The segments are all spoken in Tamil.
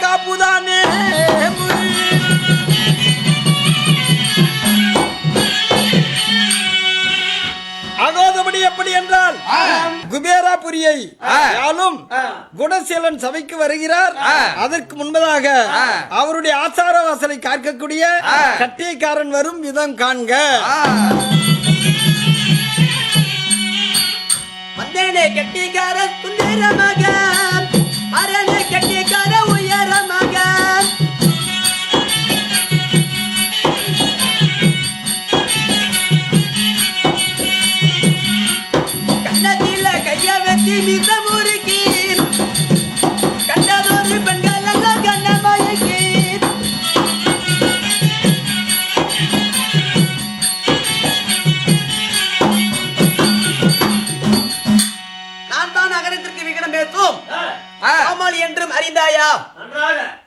காப்புதானே அகோதபடி எப்படி என்றால் குபேராபுரியை யாலும் குணசீலன் சபைக்கு வருகிறார். அதற்கு முன்பதாக அவருடைய ஆசார வாசலை காக்கக்கூடிய கட்டியக்காரன் வரும் விதம் காண்க. வந்தேனே கட்டிக்கார சுந்தர மகன், அரணே கட்டிக்கார உயர மகன். கண்ணத்தில கைய வெட்டி மித முறுக்கி கண்டதொரு பெண்கள் எல்லாம் கண்ண மயக்கி கோமாளி என்றும் அறிந்தாயா?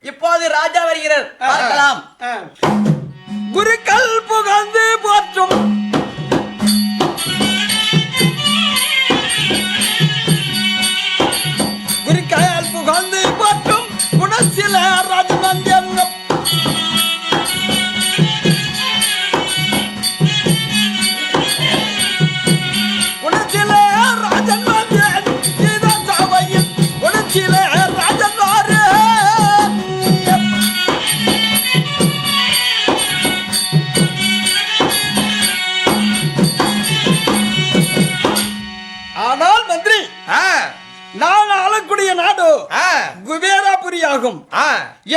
இப்போது ராஜா வருகிறார், பார்க்கலாம். குருக்கள் புகழ்ந்து போற்றும் குருக்கள் புகழ்ந்து போற்றும் குணசீல ராஜநந்தியன் குணசீல ராஜநந்தியன் இந்த சபையில் குணசீல ராஜன்வாரு ஆனால் மந்திரி நான் ஆளக்கூடிய நாடு குபேராபுரி ஆகும்.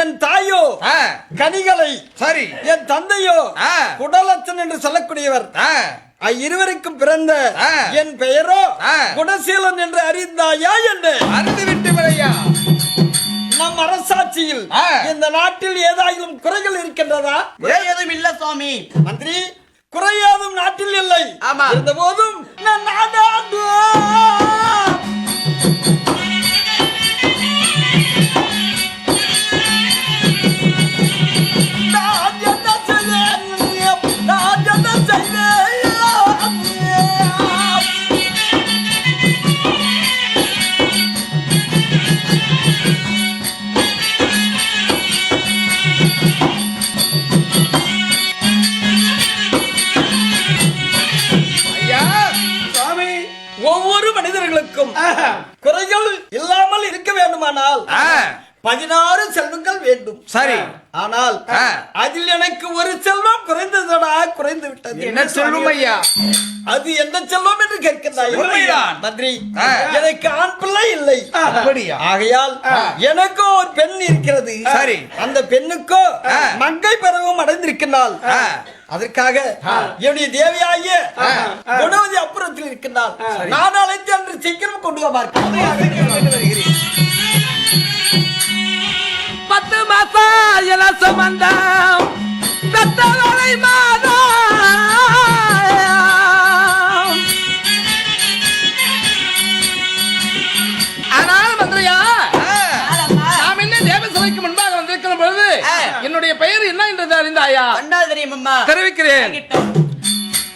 என் தாயோ கனிகளை, சரி, என் தந்தையோ குடலச்சன் என்று சொல்லக்கூடியவர். இருவருக்கும் பிறந்த என் பெயரோ குணசீலன் என்று அறிந்தாயா என்று அறிந்துவிட்டு வரையா? நம் அரசாட்சியில் இந்த நாட்டில் ஏதாயிலும் குறைகள் இருக்கின்றதா? ஏதும் இல்ல சுவாமி. மந்திரி, குறையாதும் நாட்டில் இல்லை. இருந்த போதும் நான் நாடாண்டு ஒவ்வொரு மனிதர்களுக்கும் குறைகள் இல்லாமல் இருக்க வேண்டுமானால் 16 செல்வங்கள் வேண்டும். சரி, ஆனால் அதில் எனக்கு ஒரு செல்வம் குறைந்ததடா, குறைந்து விட்டது. என்ன செல்வம் ஐயா? அது என்ன செல்வம் என்று கேட்கிறாய்? மந்திரி, எனக்கு ஆண் பிள்ளை இல்லை. ஆகையால் எனக்கோ ஒரு பெண் இருக்கிறது. சரி, அந்த பெண்ணுக்கோ மங்கை பருவம் அடைந்திருக்கிறாள். அதற்காக என்னுடைய தேவியாகிய குணவதி அப்புறத்தில் இருக்கின்றாள். நான் அழைத்து அன்று சீக்கிரம் கொண்டு வருகிறேன். 10 மாசம் என சுமந்தம் பெத்தவளை மாதம். ஆனால் மந்திரியா, நாம் என்ன தேவசபைக்கு முன்பாக வந்திருக்கிற பொழுது என்னுடைய பெயர் என்ன என்று அறிந்தாயா? தெரியுமா? தெரிவிக்கிறேன்.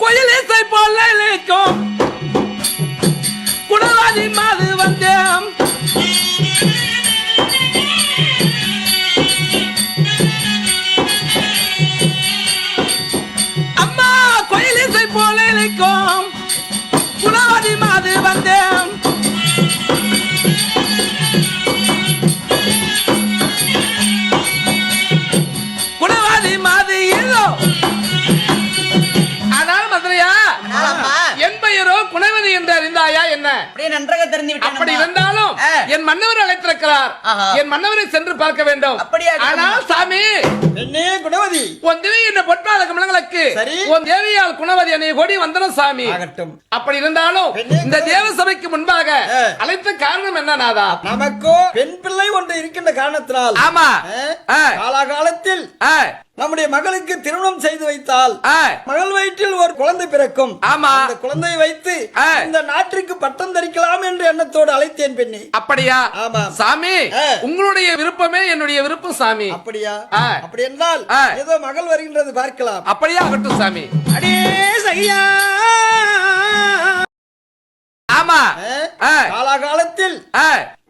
கோயில் இசை போல இழைக்கும் குணவாதி மாது வந்தேன். அம்மா கோயில் இசை போல இழைக்கும் குணவாதி மாது வந்தேன். குணவாதி மாது ஏதோ. ஆனால் மதுரையா, என் பெயரோ குணவதி என்று அறிந்தாயா என்ன? நன்றாக தெரிந்து. அப்படி இருந்தாலும் என் மன்னவர் அழைத்திருக்கிறார். என் மன்னவரை சென்று பார்க்க வேண்டும். ஆனால் சாமி, என்னே குணவதி, உன் தேவி என்ன பொற்பாத கமலங்களுக்கு உன் தேவியால் குணவதி என்னை கோடி வந்தனம் சாமி. அப்படி இருந்தாலும் இந்த தேவ சபைக்கு முன்பாக அழைத்த காரணம் என்ன நாதா? நமக்கோ பெண் பிள்ளை ஒன்று இருக்கின்ற காரணத்தினால். ஆமா, காலகாலத்தில் நம்முடைய மகளுக்கு திருமணம் செய்து வைத்தால் மகள் வயிற்றில் ஒரு குழந்தை பிறக்கும். ஆமா, அந்த குழந்தையை வைத்து இந்த நாட்டிற்கு பட்டம் தரிக்கலாம் என்ற எண்ணத்தோடு அழைத்தேன் பெண்ணே. அப்படியா? ஆமா சாமி, உங்களுடைய விருப்பமே என்னுடைய விருப்பம் சாமி. அப்படியா? அப்படி என்றால் ஏதோ மகள் வருகின்றது, பார்க்கலாம். அப்படியா? ஆகட்டும் சாமி. அடே சையா, ஆமா, காலகாலத்தில்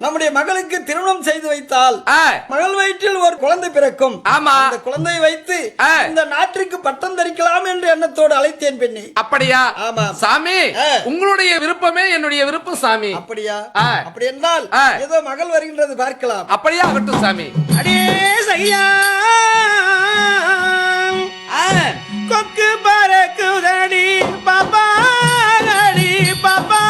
நம்முடைய மகளுக்கு திருமணம் செய்து வைத்தால் ஆ, மகள் வயிற்றில் ஒரு குழந்தை பிறக்கும். ஆமா. அந்த குழந்தையை வைத்து ஆ. இந்த நாட்டிற்கு பட்டம் தரிக்கலாம் என்ற எண்ணத்தோடு அழைத்தேன் பெண்ணே. அப்படியா? ஆமா. சாமி, ஆ. உங்களுடைய விருப்பமே என்னுடைய விருப்பம் சாமி. அப்படியா? ஆ. அப்படி என்றால் ஆ. ஏதோ மகள் வருகின்றது பார்க்கலாம். அப்படியா ஆகட்டும் சாமி. அடே சையா கொக்கு பறக்குதடி பாப்பா அடி பாப்பா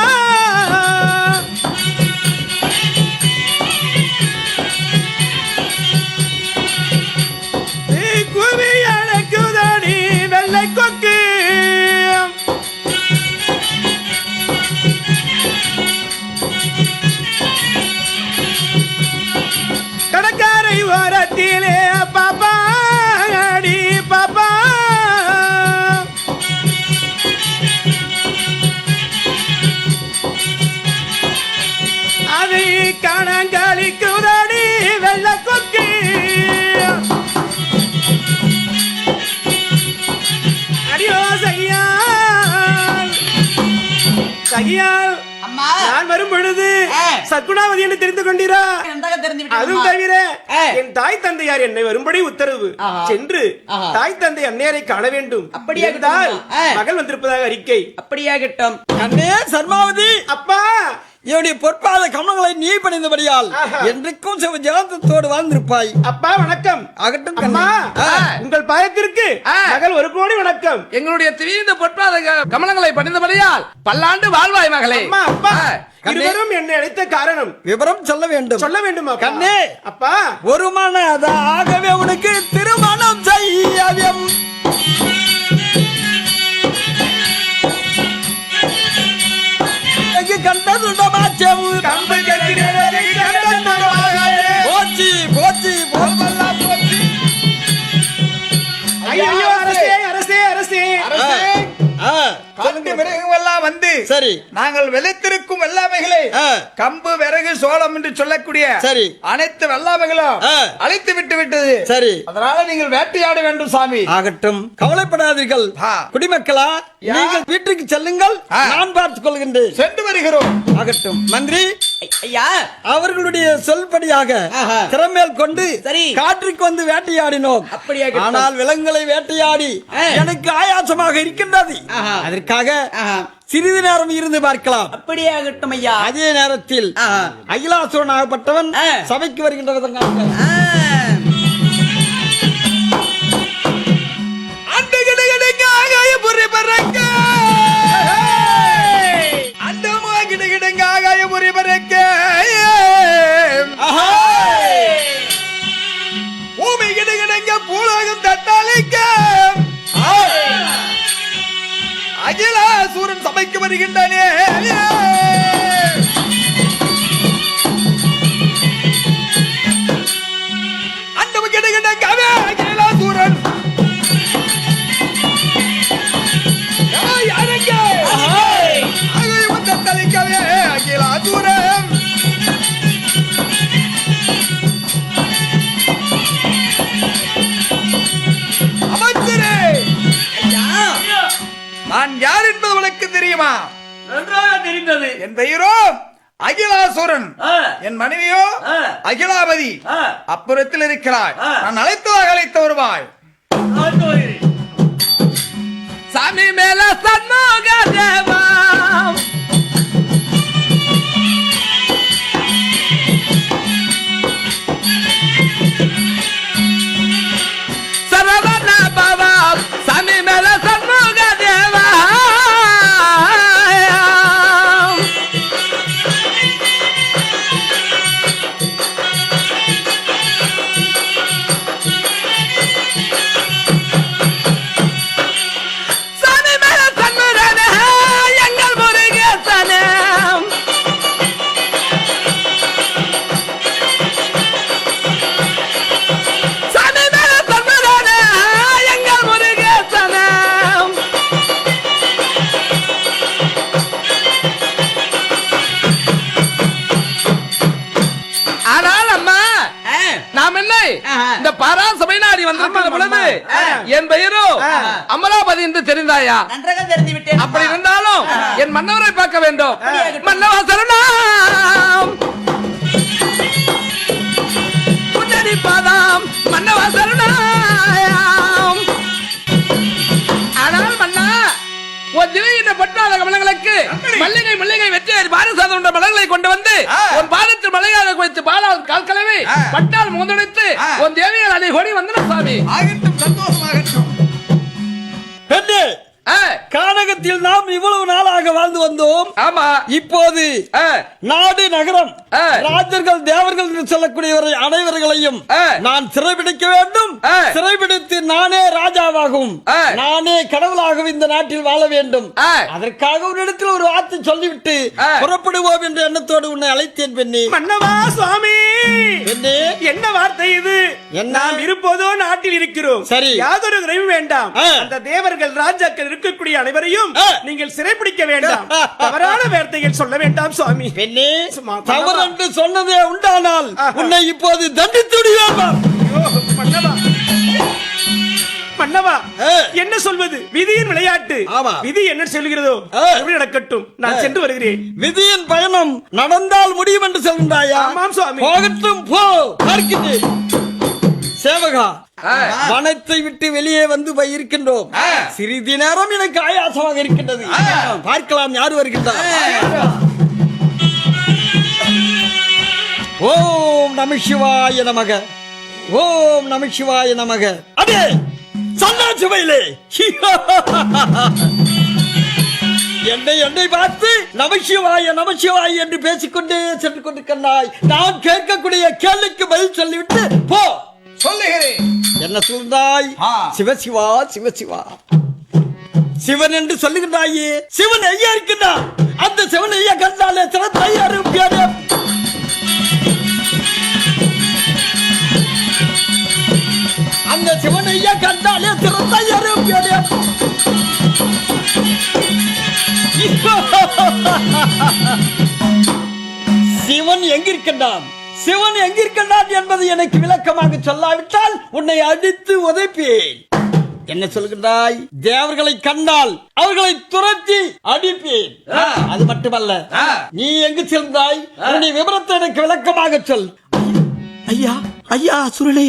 குவி அழைக்குதடி வெள்ளை கொக்கு கடற்கரை ஓரத்திலே பாப்பா அடி பாப்பா அதை கணங்களிக்குதடி வெள்ள கொக்கு அடியோ சகியால் சகியால் அம்மா நான் வரும் பொழுது சக்குனாவதி என்று தெரிந்து கொண்டீரா? நன்றாக தெரிந்து விட்டேன் அதுவும் அம்மா. தவிர என் தாய் தந்தையார் என்னை வரும்படி உத்தரவு. சென்று தாய் தந்தை அன்னையரை காண வேண்டும். அப்படியா இருந்தால் இருக்கட்டும். மகள் வந்திருப்பதாக அறிக்கை. அப்படியாகட்டும். கண்ணே சர்மாவதி, அப்பா என்னுடைய பொற்பாத கமலங்களை நீ பணிந்தபடியால் என்றைக்கும் சிவஜாந்தத்தோடு வாழ்ந்திருப்பாய். அப்பா வணக்கம். ஆகட்டும் அம்மா கண்ணே. உங்கள் பாயத்திற்கு மகள் ஒரு கோடி வணக்கம். எங்களுடைய திடீர்ந்த பொற்பாத கமலங்களை பணிந்தபடியால் பல்லாண்டு வாழ்வாய் மகளே. அம்மா அப்பா கண்ணே. இருவரும் என்னை அழைத்த காரணம் விவரம் சொல்ல வேண்டும். சொல்ல வேண்டும் அப்பா. கண்ணே. அப்பா ஒரு மனதாகவே உனக்கு திருமணம் செய்யவும் கண்டதுண்டமாச்சவு கம்பு கட்டினதை கண்டதுண்டமாகாதே. போச்சு போச்சு போர்வெல்லாம் போச்சு. ஐயோ அரசே அரசே அரசே ஆ, காட்டு மிருகங்கள் எல்லாம் வந்து சரி நாங்கள் விளைத்திருக்கும் வெள்ளாமைகளை ஆ. கம்பு விறகு சோளம் என்று சொல்லக்கூடிய சரி. அனைத்து வெள்ளாமைகளும் ஆ. அழைத்து விட்டு விட்டது. சரி அதனால நீங்கள் வேட்டையாட வேண்டும் சாமி. ஆகட்டும், கவலைப்படாதீர்கள் ஆ. குடிமக்களா. யா. நீங்கள் வீட்டுக்கு செல்லுங்கள், ஆ. நான் பார்த்துக் கொள்கின்றேன். சென்று வருகிறோம். ஆகட்டும் மந்திரி, ஐயா அவர்களுடைய சொல்படியாக ஆஹா. திறமேல் கொண்டு சரி. காற்றுக்கு வந்து வேட்டையாடினோம். அப்படியாகட்டும். ஆனால் விலங்குகளை வேட்டையாடி ஆ. எனக்கு ஆயாசமாக இருக்கின்றது. ஆஹா. அதற்காக ஆஹா. சிறிது நேரம் இருந்து பார்க்கலாம். அப்படியாகட்டும் ஐயா. அதே நேரத்தில் ஆஹா. அகிலாசுரன் ஆகப்பட்டவன் ஆ. சபைக்கு வருகின்றதற்காக ஆ. அந்த கிடகிடங்காக புரி பறக்க அந்தமா கிடகிடங்காக புரி பறக்க பூமி கிடகிடங்க பூலோகம் தட்டாளிக்க அகிலாசூரன் சபைக்கு வருகின்றானே. அந்த கிடகிடங்காவே அகிலாசூரன் தலிக்கவே அகிலாசூரன் அமைச்சரே, நான் யார் என்பது உனக்கு தெரியுமா? நன்றாக தெரிந்தது. என் பெயரோ அகிலாசுரன். என் மனைவியோ அகிலாபதி. அப்புறத்தில் இருக்கிறாய். நான் அழைத்து வருவாய். சாமி மேல சண்முக தேவா சரவண பாபா, சாமி மேல சண்முக தேவா சாமி மேல சண்முகனே எங்கள் முருகேசனே சாமி மேல சண்முகனே எங்கள் முருகேசனே ஆனால் அம்மா ஆ. நாம் என்ன ஆஹா. இந்த பாராசபை நாடி வந்திருக்கிற பொழுது என் பெயரோ அமலாபதி என்று தெரிந்தாயா? நன்றாக தெரிந்து விட்டேன் அப்படி அம்மா. இருந்தாலும் என் மன்னவரை பார்க்க வேண்டும். அப்படியாகட்டும். மன்னவா சரணம். முன்னடி பாதாம் மன்னவா சரணாயாம். ஆனால் மன்னா உன் திரையிட்ட பட்டாள கமலங்களுக்கு மல்லிகை மல்லிகை வெற்றி பாரசாதம் என்ற மலர்களை கொண்டு வந்து உன் பாதத்தில் மலையாக வைத்து பாலால் கால்கலவை பட்டால் முகந்தடித்து உன் தேவியால் அதை கொடி வந்தன சாமி. ஆகட்டும், சந்தோஷமாகட்டும். பெண்ணே, கானகத்தில் நாம் இவ்வளவு நாளாக வாழ்ந்து வந்தோம். ஆமா, இப்போது நாடு நகரம் ராஜர்கள் தேவர்கள் என்று சொல்லக்கூடியவரை அனைவர்களையும் நான் சிறைபிடிக்க வேண்டும். சிறைபிடித்து நானே ராஜாவாகவும் நானே கடவுளாகவும் இந்த நாட்டில் வாழ வேண்டும். அதற்காக ஒரு இடத்தில் ஒரு வார்த்தை சொல்லிவிட்டு புறப்படுவோம் என்ற எண்ணத்தோடு உன்னை அழைத்தேன் பெண்ணே. மன்னவா சுவாமி, பெண்ணே, என்ன வார்த்தை இது? நாம் இருப்போதோ நாட்டில் இருக்கிறோம். சரி, யாதொரு குறைவும் வேண்டாம். அந்த தேவர்கள் ராஜாக்கள் இருக்கக்கூடிய அனைவரையும் நீங்கள் சிறைப்பிடிக்க வேண்டாம். தவறான வார்த்தைகள் சொல்ல வேண்டாம் சுவாமி. பெண்ணே, தவறென்று சொன்னதே உண்டானால் உன்னை இப்போது தண்டித்து விடுவேன். மன்னவா, மன்னவா, என்ன சொல்வது? விதியின் விளையாட்டு. விதி என்ன சொல்கிறதோ அப்படி நடக்கட்டும். நான் சென்று வருகிறேன். விதியின் பயணம் நடந்தால் முடியும் என்று சொல்கின்றாயா? ஆமாம் சுவாமி. போகட்டும், போ. பார்க்கிறேன் சேவகா, வனத்தை விட்டு வெளியே வந்து இருக்கின்றோம். சிறிது நேரம் எனக்கு ஆயாசமாக இருக்கின்றது. பார்க்கலாம் யார் வருகின்றார். ஓம் நம சிவாய நமக, ஓம் நம சிவாய நமக. அடே சன்னாசி வயலே, என்னை பார்த்து நமசிவாய நமசிவாய் என்று பேசிக்கொண்டே சென்று கொண்டிருக்கிறாய். நான் கேட்கக்கூடிய கேள்விக்கு பதில் சொல்லிவிட்டு போ. சொல்லுகிறேன். என்ன சொல்றாய்? சிவசிவா சிவசிவா சிவன் என்று சொல்லுகின்றாயே. சிவன் ஐயா இருக்கின்றான். அந்த சிவன் ஐயா கண்டாலே சிறந்த அருப்பியாரே. அந்த சிவன் ஐயா கண்டாலே சிறந்த அருப்பியாரே. சிவன் எங்கிருக்கின்றான்? சிவன் எங்கிருக்கின்றான் என்பது எனக்கு விளக்கமாக சொல்லாவிட்டால் உன்னை அடித்து உதைப்பேன். என்ன சொல்கின்றாய்? தேவர்களை கண்டால் அவர்களை துரத்தி அடிப்பேன். அது மட்டுமல்ல, நீ எங்கு சென்றாய்? உன்னுடைய விவரத்தை எனக்கு விளக்கமாக சொல். ஐயா, ஐயா சுருளே,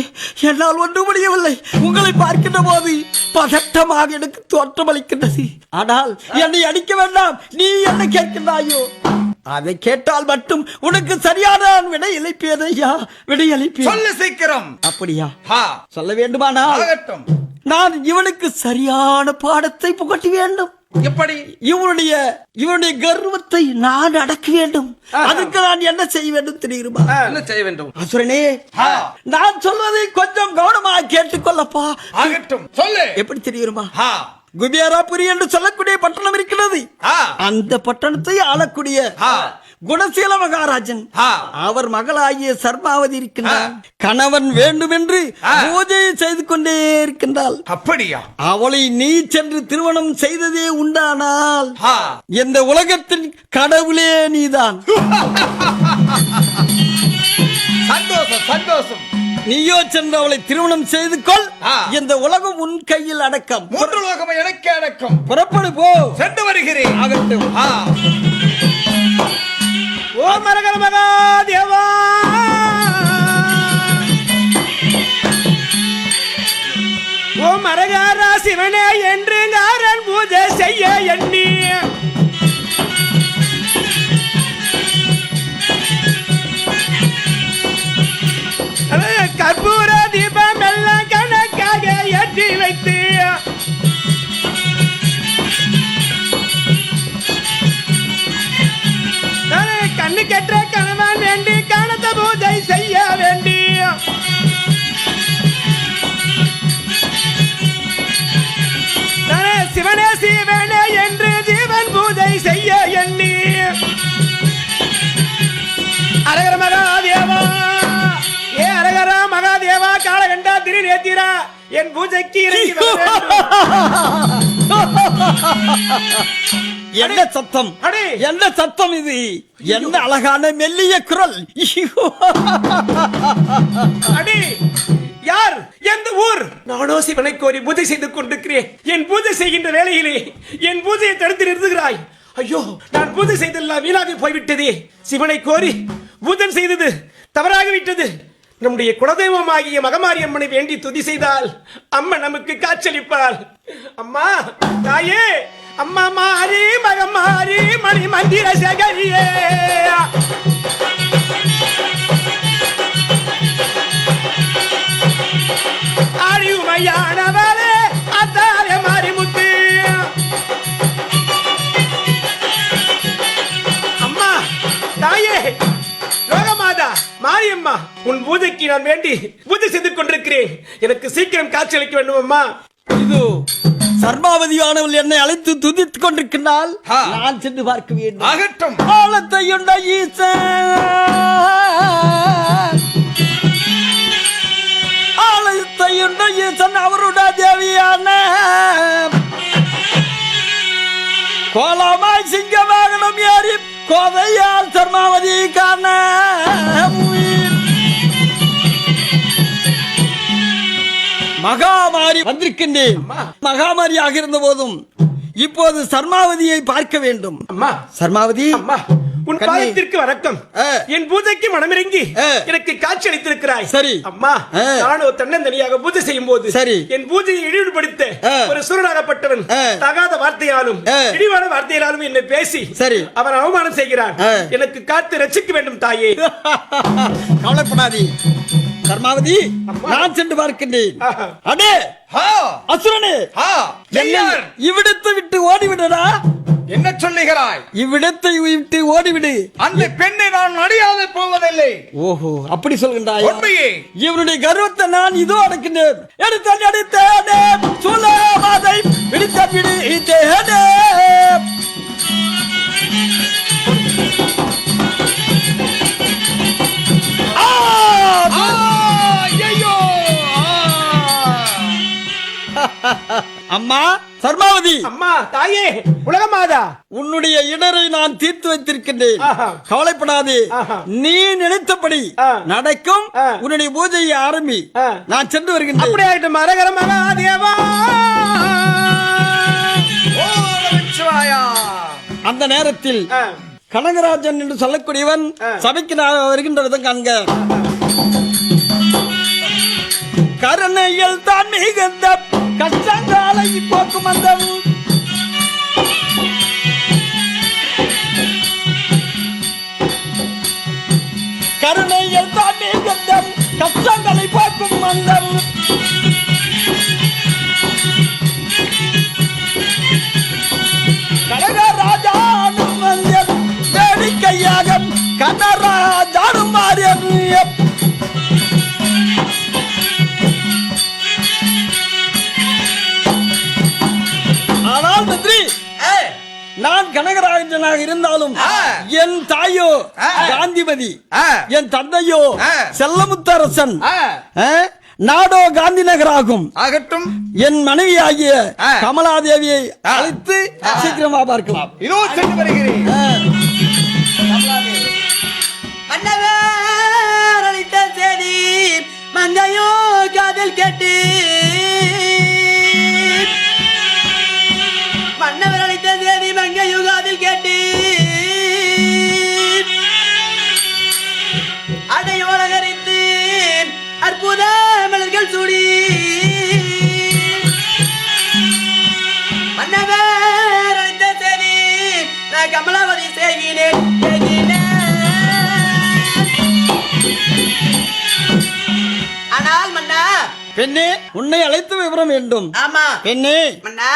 என்னால் ஒன்று முடியவில்லை. உங்களை பார்க்கின்ற போது பதட்டமாக எனக்கு தோற்றமளிக்கின்றது. ஆனால் என்னை அடிக்க வேண்டாம். நீ என்ன கேட்கின்றாயோ அதை கேட்டால் மட்டும் உனக்கு சரியான விடை அளிப்பேன். ஐயா, விடை அளிப்பேன். சொல்லு சீக்கிரம். அப்படியா? சொல்ல வேண்டுமானால் நான் இவனுக்கு சரியான பாடத்தை புகட்ட வேண்டும். எப்படி? இவனுடைய கர்வத்தை நான் அடக்க வேண்டும். அதுக்கு நான் என்ன செய்ய வேண்டும் தெரியுமா? என்ன செய்ய வேண்டும்? அசுரனே, நான் சொல்வதை கொஞ்சம் கவனமாக கேட்டுக்கொள்ளப்பா. ஆகட்டும், சொல்லு. எப்படி தெரியுமா? குபேராபுரி என்று சொல்லக்கூடிய பட்டணம் இருக்கிறது. அந்த பட்டணத்தை ஆளக்கூடிய குணசீல மகாராஜன் அவர் மகளாகிய சர்மாவதி இருக்கின்றார். கணவன் வேண்டும் என்று பூஜையை செய்து கொண்டே இருக்கின்றாள். அப்படியா? அவளை நீ சென்று திருமணம் செய்ததே உண்டானால் இந்த உலகத்தின் கடவுளே நீதான். சந்தோஷம், சந்தோஷம். நீயோ சென்று அவளை திருமணம் செய்து கொள். இந்த உலகம் உன் கையில் அடக்கம். மூன்று உலகம் எனக்கு அடக்கம். புறப்படு, போ. சென்று வருகிறேன். ஆகட்டும். ஓம் அரகர மகாதேவா, ஓம் அரகர சிவனே என்று நாரன் பூஜை செய்ய எண்ணி கற்பூர தீபம் எல்லாம் கணக்காக ஏற்றி வைத்து கண்ணு கெட்ட கணவன் வேண்டி கணத்த பூஜை செய்ய வேண்டி சிவனே சிவனே என்று ஜீவன் பூஜை செய்ய எண்ணி அரகர மகாதேவா, ஏ அரகர மகாதேவா, காலகண்டா திரு நேத்திரா, என் பூஜைக்கு என்ன சத்தம்? என்ன சத்தம் இது? என்ன அழகான மெல்லிய குரல். அடி யார்? எந்த ஊர்? நானோ சிவனை கோரி பூஜை செய்து கொண்டிருக்கிறேன். என் பூஜை செய்கின்ற வேளையிலே என் பூஜையை தடுத்து நிறுத்துகிறாய். ஐயோ, நான் பூஜை செய்தெல்லாம் வீணாக போய்விட்டதே. சிவனை கோரி பூஜை செய்தது தவறாகிவிட்டது. நம்முடைய குலதெய்வமாகிய மகமாரியம்மனை வேண்டி துதி செய்தால் அம்மா நமக்கு காட்சளிப்பாள். அம்மா தாயே, அம்மா மாறி மகமாரி மணி மந்திர சகரியே, அறிவுமையானவரே அத்தாய மாரிமுத்து. அம்மா தாயே, லோகமாதா மாரியம்மா, உன் பூஜைக்கு நான் வேண்டி பூஜை செய்து கொண்டிருக்கிறேன். எனக்கு சீக்கிரம் காட்சியளிக்க வேண்டும் அம்மா. இது சர்மாவதியானவள் என்னை அழைத்து துதித்துக் கொண்டிருக்கிறாள். ஆ. நான் சென்று பார்க்க வேண்டும். ஆகட்டும். ஆழத்தையுண்ட ஈசன், ஆலயத்தையுண்ட ஈசன் அவருடைய தேவியான கோலமாய் சிங்க வாகனம் ஏறி கோதையால் சர்மாவதி காண மகாமாரி வந்திருக்கின்றேன். மகாமாரியாக இருந்த போதும் இப்போது சர்மாவதியை பார்க்க வேண்டும். அம்மா சர்மாவதி, அம்மா, உன் கண்ணே. பாதத்திற்கு வணக்கம். ஆ. என் பூஜைக்கு மனமிறங்கி ஆ. எனக்கு காட்சி அளித்திருக்கிறாய். சரி. அம்மா, ஆ. நானோ தன்னந்தனியாக பூஜை செய்யும் போது சரி. என் பூஜையை இழிவுபடுத்த ஆ. ஒரு சுரனாகப்பட்டவன் ஆ. தகாத வார்த்தையாலும் ஆ. இழிவான வார்த்தையாலும் என்னை பேசி சரி. அவன் அவமானம் செய்கிறான். ஆ. எனக்கு காத்து ரட்சிக்க வேண்டும் தாயே. கவலைப்படாதே சர்மாவதி, அம்மா. நான் சென்று பார்க்கின்றேன். ஆஹா. அடே ஹா, அசுரனே, ஹா, என்னை யார்? இவ்விடத்தை விட்டு ஓடிவிடடா. என்ன சொல்லுகிறாய்? இவ்விடத்தை விட்டு ஓடிவிடு. அந்த பெண்ணை நான் அடியாതെ போவதில்லை. ஓஹோ, அப்படி சொல்கின்றாய். உண்மையே. இவருடைய கர்வத்தை நான் இதோ அடக்கின்றேன். எடுத்தேன் அடித்தேனே, சுலமாதை பிடித்த பிடித்தேனே. ஆ! ஆ, ஐயையோ! அம்மா சர்மாவதி, அம்மா தாயே, உலகமாதா, உன்னுடைய இடரை நான் தீர்த்து வைத்திருக்கின்றேன். ஆஹா. கவலைப்படாதே. ஆஹா. நீ நினைத்தபடி ஆ. நடக்கும். ஆ. உன்னுடைய பூஜையை ஆரம்பி. ஆ. நான் சென்று வருகின்றேன். அப்படி ஆயிட்டு மரகர மகாதேவா. ஓ, நமச்சிவாயா. அந்த நேரத்தில் ஆ. கனகராஜன் என்று சொல்லக்கூடியவன் ஆ. சபைக்கு நான் வருகின்ற விதம் காண்க. கருணையில் தான் மிகுந்த கஷ்டங்களை போக்கும் அந்த கருணையில் தான் மிகுந்த கஷ்டங்களை போக்கும் அந்த கனகராஜானும் வேடிக்கையாக கனராஜானும் மாறிய ஆனால் மந்திரி, நான் கனகராஜனாக இருந்தாலும் என் தாயோ காந்திமதி, என் தந்தையோ செல்லமுத்தரசன், நாடோ காந்தி நகராகும். ஆகட்டும். என் மனைவி ஆகிய கமலாதேவியை அழைத்து சீக்கிரமா பார்க்கலாம். இதோ சென்று வருகிறேன். மன்னவர் அளித்த செய்தி மங்கையோ காதில் கேட்டு, மன்னவர் அளித்த செய்தி மங்கையோ காதில் கேட்டு, அடையோலகரித்து அற்புத மலர்கள் சூடி, மன்னவர் அளித்த செய்தி நான் கமலாவதி செய்கிறேன். ஆனால் மன்னா, பெண்ணே, உன்னை அழைத்து விவரம் வேண்டும். ஆமா பெண்ணே, மன்னா,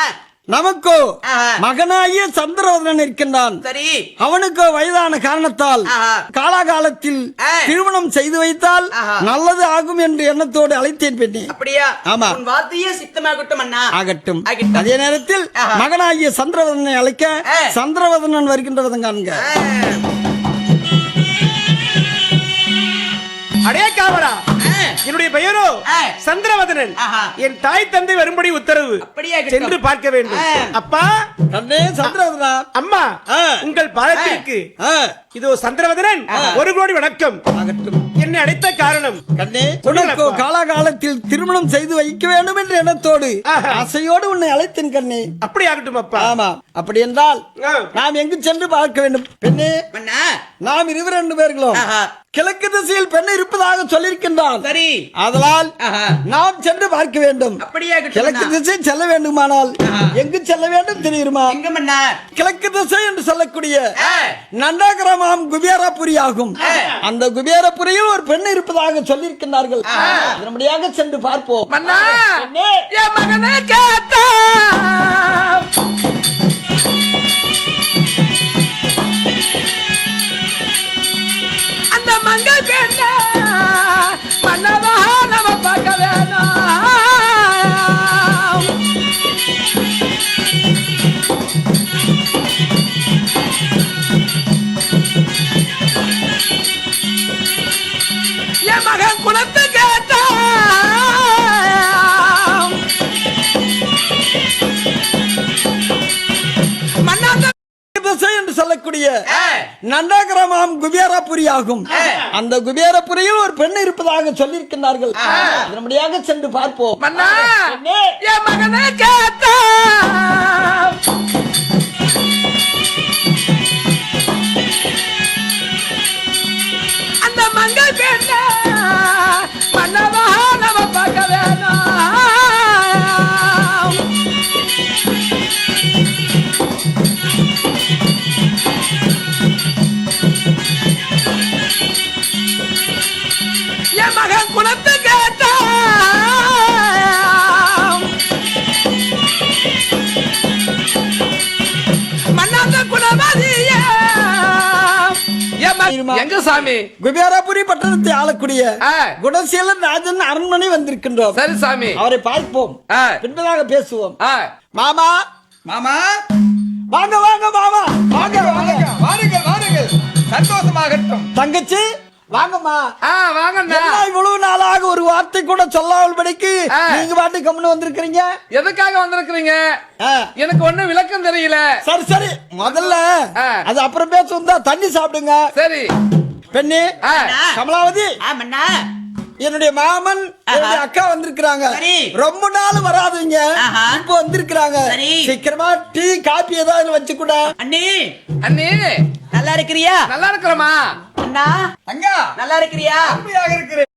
நமக்கோ ஆஹா. மகனாகிய சந்திரவதனன் இருக்கின்றான். சரி. அவனுக்கு வயதான காரணத்தால் ஆஹா. காலாகாலத்தில் ஆ. திருமணம் செய்து வைத்தால் ஆஹா. நல்லது ஆகும் என்று எண்ணத்தோடு அழைத்தேன் பெண்ணே. அப்படியா? ஆமா. உன் வார்த்தையே சித்தமாகட்டும் அண்ணா. ஆகட்டும். ஆகட்டும். அதே நேரத்தில் ஆஹா. மகனாகிய சந்திரவதனை அழைக்க ஆ. சந்திரவதனன் வருகின்ற விதம் காண்க. அடே காவலா, ஆ. என்னுடைய பெயரோ ஆ. சந்திரவதனன். ஆஹா. என் தாய் தந்தை வரும்படி உத்தரவு. அப்படியே ஆகட்டும். சென்று பார்க்க வேண்டும். ஆ. அப்பா, கண்ணே சந்திரவதனா. அம்மா, ஆ. உங்கள் பாதத்திற்கு ஆ. இதோ சந்திரவதனன் 1 கோடி வணக்கம். ஆகட்டும். என்னை அழைத்த காரணம் கண்ணே, சொல்லுங்கள் உனக்கு அப்பா. காலாகாலத்தில் திருமணம் செய்து வைக்க வேண்டும் என்ற எண்ணத்தோடு ஆஹா. ஆசையோடு உன்னை அழைத்தேன் கண்ணே. அப்படி ஆகட்டும் அப்பா. ஆமா, அப்படி என்றால் ஆ. நாம் எங்கு சென்று பார்க்க வேண்டும் பெண்ணே? மன்னா, நாம் 2 பேர்களும் ஆஹா. கிழக்கு திசையில் பெண் இருப்பதாக சொல்லியிருக்கின்றான். சரி. அதனால் ஆஹா. நாம் சென்று பார்க்க வேண்டும். அப்படியே இருக்கட்டும் கிழக்கு மன்னா. திசை செல்ல வேண்டுமானால் ஆஹா. எங்கு செல்ல வேண்டும் தெரியுமா? எங்க மன்னா? கிழக்கு திசை என்று சொல்லக்கூடிய ஆ. நந்தகிராமம் குபேரபுரி ஆகும். அந்த குபேரபுரியில் ஒரு பெண் இருப்பதாக சொல்லியிருக்கிறார்கள். நம்மடியாக சென்று பார்ப்போம். மன்னா பெண்ணே, என் மகனை கேட்டா அந்த மங்கை பெண்ண மன்னவா நம்ம பார்க்க வேணும். என் மகன் குலத்தை கேட்டா மன்னாந்த திசை என்று சொல்லக்கூடிய நந்தகிராமம் குபேரபுரி ஆகும். அந்த குபேரபுரியில் ஒரு பெண் இருப்பதாக சொல்லியிருக்கிறார்கள். நம்மடியாக சென்று பார்ப்போம். மன்னா பெண்ணே, என் மகனை கேட்டா அந்த மங்கை பெண்ண மன்னவா நம்ம பார்க்க வேணும். என் மகன் குலத்தை கேட்டா மன்னாந்த குலவாதிய எங்க சாமி? குபேரபுரி பட்டணத்தை ஆளக்கூடிய ஆ. குணசீலன் ராஜன் அரண்மனை வந்திருக்கின்றோம். சரி சாமி. அவரை பார்ப்போம். ஆ. பின்பதாக பேசுவோம். ஆ. மாமா, மாமா வாங்க வாங்க மாமா, வாங்க வாங்க. வாருங்கள் வாருங்கள், சந்தோஷமாகட்டும். தங்கச்சி வாங்கம்மா. வாங்கண்ணா. என்ன இவ்வளவு நாளாக ஒரு வார்த்தை கூட சொல்லாமல் படிக்கு ஆ. நீங்க பாட்டு கம்முன்னு வந்திருக்கிறீங்க? எதுக்காக வந்திருக்கிறீங்க? ஆ. எனக்கு ஒண்ணும் விளக்கம் தெரியல. சரி சரி, முதல்ல ஆ. அது அப்புறம் பேசுவோம் தான். தண்ணி சாப்பிடுங்க. சரி. பெண்ணே, ஆ. கமலாவதி, ஆமண்ணா. என்னுடைய மாமன் என்னுடைய அக்கா வந்திருக்கிறாங்க. சரி. ரொம்ப நாள் வராதுங்க, ஆஹா. இப்போ வந்திருக்கிறாங்க. சரி. சீக்கிரமா டீ காபி ஏதாவது வச்சு கூட. அண்ணி அண்ணி நல்லா இருக்கிறியா? நல்லா இருக்கிறமா? அண்ணா அங்கா நல்லா இருக்கிறியா? அப்படியாக இருக்கிறேன்.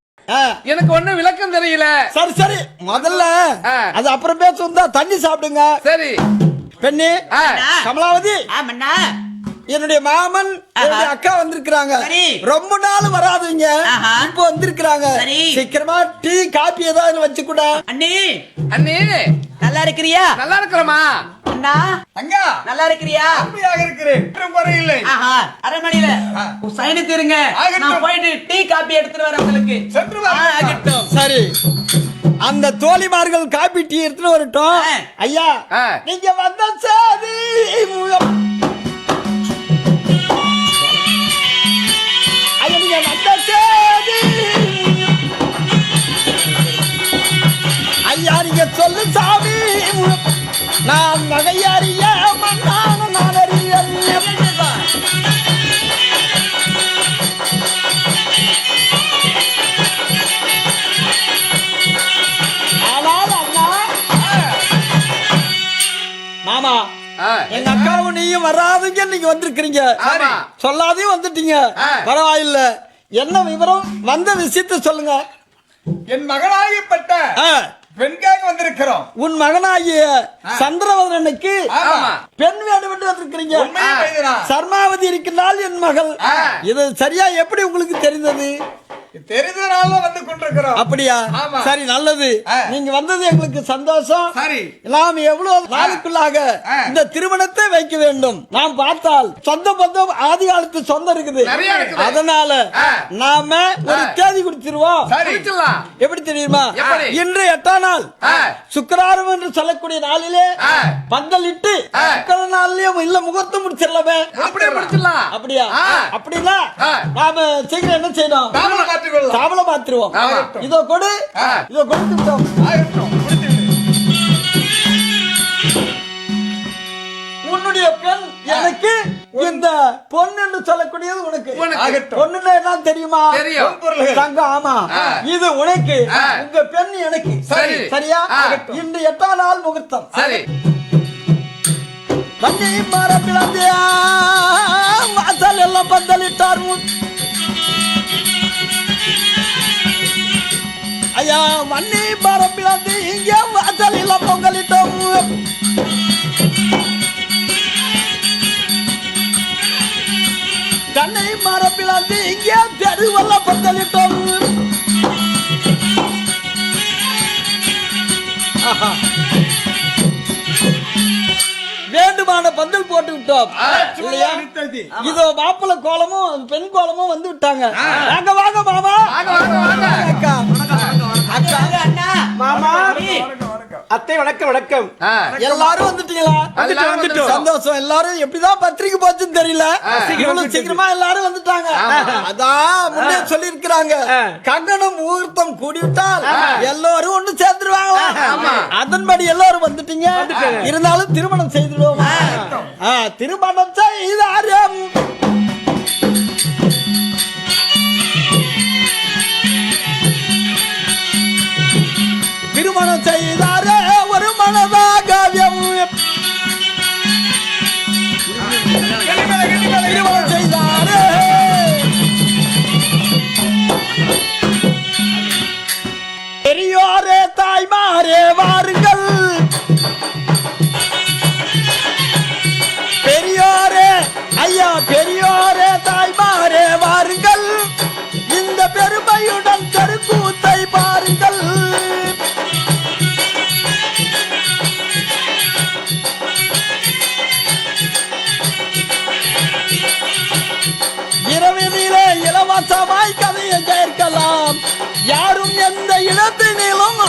எனக்கு ஒண்ணும் விளக்கம் தெரியல. சரி சரி, முதல்ல ஆ. அது அப்புறம் பேசுவோம் தான். தண்ணி சாப்பிடுங்க. சரி. பெண்ணே, ஆ. கமலாவதி, ஆமண்ணா. என்னுடைய மாமன் என்னுடைய அக்கா வந்திருக்கிறாங்க. சரி. ரொம்ப நாள் வராதுங்க, ஆஹா. இப்போ வந்திருக்கிறாங்க. சரி. சீக்கிரமா டீ காபி ஏதாவது வச்சு கூட. அண்ணி அண்ணி நல்லா இருக்கிறியா? நல்லா இருக்கிறமா? அண்ணா அங்கா நல்லா இருக்கிறியா? அப்படியாக இருக்கிறேன். ஒன்றும் குறையில்லை. ஆஹா, அரண்மனையில சைனுக்கு இருங்க. ஆகட்டும். நான் போயிட்டு டீ காபி எடுத்துட்டு வரேன் உங்களுக்கு. சென்று வா. ஆகட்டும். சரி, அந்த தோழிமார்கள் காபி டீ எடுத்துட்டு வரட்டும். ஆ. ஐயா, ஆ. நீங்க வந்த சாதி ஐயா, நீங்க வந்த சாதி ஐயா, நீங்க சொல்லு சாமி. நான் நகையாரிய மன்னான நான் அறிய. ஆனால் அண்ணா, மாமா, எங்க அக்காவும் நீயும் வராதுங்க, நீங்க வந்திருக்கிறீங்க. ஆமா. சொல்லாதையும் வந்துட்டீங்க. ஆ. பரவாயில்ல. என்ன விவரம்? வந்த விஷயத்தை சொல்லுங்க. என் மகனாகிப்பட்ட ஆ. பெண்காக வந்திருக்கிறோம். உன் மகனாகிய சந்திரவதனுக்கு ஆமா. பெண் வேண்டும் என்று வந்திருக்கிறீங்க. உண்மையை பேசுகிறான். சர்மாவதி இருக்கின்றால் என் மகள். இது சரியா எப்படி உங்களுக்கு தெரிந்தது? தெரிந்தனால வந்து கொண்டிருக்கிறோம். அப்படியா? ஆமா. சரி, நல்லது. நீங்க வந்தது எங்களுக்கு சந்தோஷம். சரி. நாம் எவ்வளவு நாளுக்குள்ளாக இந்த திருமணத்தை வைக்க வேண்டும். நாம் பார்த்தால் சொந்த பந்தம் ஆதி காலத்து சொந்தம் இருக்குது. நிறைய இருக்குது. அதனால நாம ஒரு தேதி கொடுத்துருவோம். சரி. பிடிச்சிடலாம். எப்படி தெரியுமா? எப்படி? இன்று 8ஆம் நாள் சுக்கிராரம் என்று சொல்லக்கூடிய நாளிலே பந்தலிட்டு சுக்கிர நாளிலே இல்ல முகூர்த்தம் முடிச்சிடலாமே. அப்படியே பிடிச்சிடலாம். அப்படியா? அப்படின்னா நாம சீக்கிரம் என்ன செய்யணும்? தாமரை காத்துக்கொள்ளலாம். தாவளை மாத்திருவோம். ஆமா. இதோ கொடு, இதோ கொடுத்துட்டோம். ஆகட்டும். முடித்து விடு. உன்னுடைய பெண் எனக்கு, இந்த பொண்ணு என்று சொல்லக்கூடியது உனக்கு. ஆகட்டும். பொண்ணுன்னா என்ன தெரியுமா? தெரியும். பொருள்கள். தங்கம். ஆமா. இது உனக்கு, உங்க பெண் எனக்கு. சரி. சரியா? ஆகட்டும். இன்று 8ஆம் நாள் முகூர்த்தம். சரி. வண்டி மர பிளந்தியா வாசல் எல்லாம் பந்தலிட்டார். மண்ணி பரப்பிலந்து இங்கே வாசலில் பொங்கலிட்டோம். தன்னை மரப்பிலந்து இங்கே தெருவல்ல பந்தலிட்டோம். வேண்டுமான பந்தல் போட்டு விட்டோம் இல்லையா? இதோ மாப்பிள்ளை கோலமும் பெண் கோலமும் வந்து விட்டாங்க. வாங்க வாங்க மாமா. அக்கா அக்கா மாமா அத்தை வணக்கம் வணக்கம். எல்லாரும் வந்துட்டீங்களா? வந்துட்டோம். சந்தோஷம். எல்லாரும் எப்படிதான் பத்திரிக்கை போச்சுன்னு தெரியல. இவ்வளவு சீக்கிரமா எல்லாரும் வந்துட்டாங்க. அதான் முன்னே சொல்லி இருக்கிறாங்க, கங்கணம் முகூர்த்தம் கூடிவிட்டால் எல்லாரும் ஒண்ணு சேர்ந்துருவாங்க. அதன்படி எல்லாரும் வந்துட்டீங்க. இருந்தாலும் திருமணம் செய்துடுவோம். திருமணம் செய்தாரம் திருமணம் செய்தாரே ஒரு மனதாகவியம். திருமணம் செய்தாரே பெரியோரே தாய்மாரே வாருங்கள். பெரியோரே ஐயா பெரியோரே தாய்மாரே வாருங்கள். இந்த பெருமையுடன் தெருக்கூத்தை பாருங்கள். இரவினிலே இலவசமாய் கதையை கேட்கலாம். யாரும் எந்த இடத்தினிலும்